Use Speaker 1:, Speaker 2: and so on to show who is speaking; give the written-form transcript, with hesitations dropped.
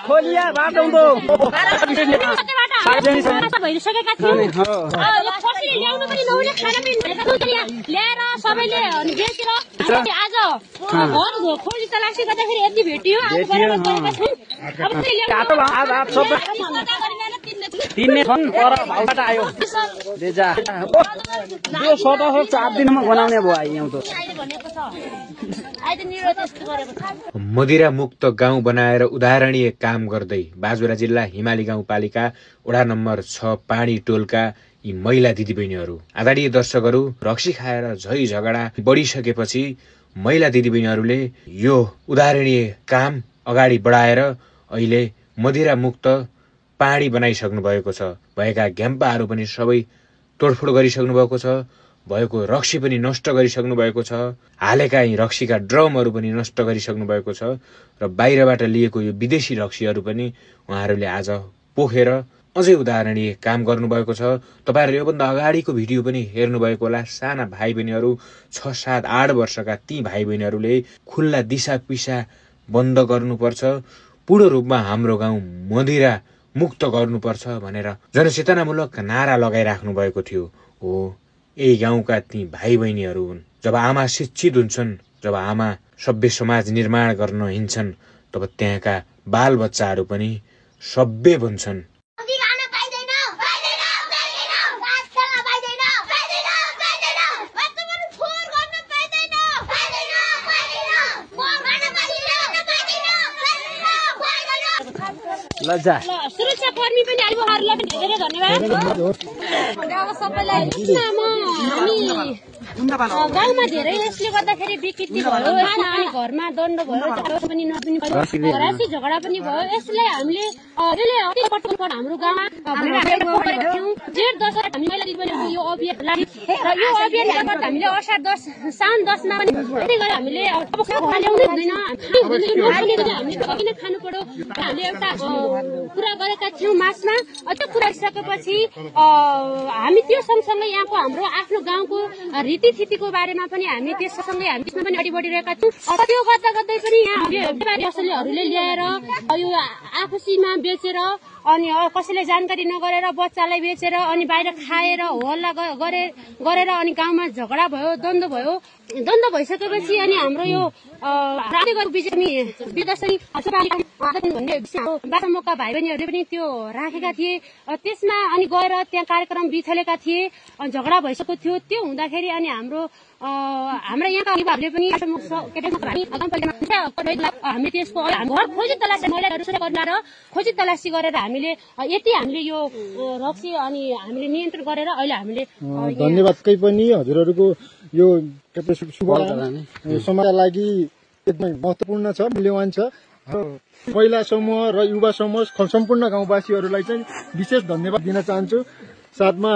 Speaker 1: खोलिया बाटो
Speaker 2: भइसकेका थियौँ कसैले ल्याउनु पनि नहुने खाना पनि ल्याएर सबैले बेचेर आज खोजी तलासी गर्दाखेरि यति भेटियो
Speaker 1: तिन्ने छन् पर भाउबाट आयो यो सदा 4 दिनमा बनाउने भयो आइयौँ त
Speaker 3: मदिरा मुक्त गाउँ बनाएर उदाहरणीय काम गर्दै बाजुरा जिल्ला हिमाली गाउँपालिका वडा नम्बर 6 पानी टोलका यी महिला दिदीबहिनीहरू आदरणीय दर्शकहरू रक्सी खाएर झै झगडा बढिसकेपछि महिला दिदीबहिनीहरूले यो उदाहरणीय काम अगाडि बढाएर अहिले मदिरा मुक्त पानी बनाइसक्नु भएको छ। भएका घ्याम्पाहरू पनि सबै तोडफोड गरिसक्नु भएको छ। भएको रक्सी पनि नष्ट गरिसक्नु भएको छ। हालेका यी रक्सीका ड्रमहरू पनि नष्ट गरिसक्नु भएको छ र बाहिरबाट लिएको यो विदेशी रक्सीहरू पनि उहाँहरूले आज पोखेर अझै उदाहरणीय काम गर्नुभएको छ। तपाईहरुले योभन्दा अगाडिको भिडियो पनि हेर्नुभएको होला। साना भाइ बहिनीहरू 6, 7, 8 वर्षका ती भाइ बहिनीहरूले खुल्ला दिशा पिसा बन्द गर्नुपर्छ, पूर्ण रूपमा हाम्रो गाउँ मदिरा मुक्त गर्नुपर्छ भनेर जनचेतनामूलक नारा लगाइराख्नु भएको थियो। हो, यही गाउँका ती भाइ बहिनीहरू हुन्। जब आमा शिक्षित हुन्छन्, जब आमा सभ्य समाज निर्माण गर्न हिँड्छन्, तब त्यहाँका बाल बच्चाहरू पनि सभ्य बन्छन्।
Speaker 1: लज्जा
Speaker 2: सुरक्षाकर्मी पनि आइबुहारलाई पनि धेरै धन्यवाद। सबैलाई गाउँमा धेरै यसले गर्दाखेरि विकृति भयो, अनि घरमा दण्ड भयो, पनि नपिनी भयो, राशि झगडा पनि भयो। यसलाई हामीले हाम्रो गाउँमा जेठ 10 हामी महिला दिदीबहिनीहरूको यो अभियान लाग्यो र यो अभियानले गर्दा हामीले असार 10 साउन 10 मा पनि यति गरेर हामीले हामीले किन खानु पर्यो हामीले एउटा कुरा गरेका थियौँ मासमा। त्यो कुरा गरिसकेपछि हामी त्यो सँगसँगै यहाँको हाम्रो आफ्नो गाउँको रीतिथितिको बारेमा पनि हामी त्यससँगै हामी त्यसमा पनि अगाडि बढिरहेका छौँ। त्यो गर्दा गर्दै पनि यहाँ पसलेहरूले ल्याएर यो आफूसीमा बेचेर अनि कसैले जानकारी नगरेर बच्चालाई बेचेर अनि बाहिर खाएर हल्ला गरेर अनि गाउँमा झगडा भयो, द्वन्द्व भयो। द्वन्द्व भइसकेपछि अनि हाम्रो यो विदर्शनी भन्ने बाटामोका भाइ बहिनीहरूले पनि त्यो राखेका थिए। त्यसमा अनि गएर त्यहाँ कार्यक्रम बिथलेका थिए, झगडा भइसकेको थियो। त्यो हुँदाखेरि अनि हाम्रा यहाँका युवाहरूले पनि हामी त्यसको खोजी तलासी महिलाहरू गरेर खोजी तलासी गरेर हामीले यो रक्सी अनि हामीले नियन्त्रण गरेर अहिले हामीले
Speaker 4: धन्यवादकै पनि हजुरहरूको यो समाजका लागि एकदमै महत्त्वपूर्ण छ, मूल्यवान छ। महिला समूह र युवा समूह सम्पूर्ण गाउँवासीहरूलाई चाहिँ विशेष धन्यवाद दिन चाहन्छु। साथमा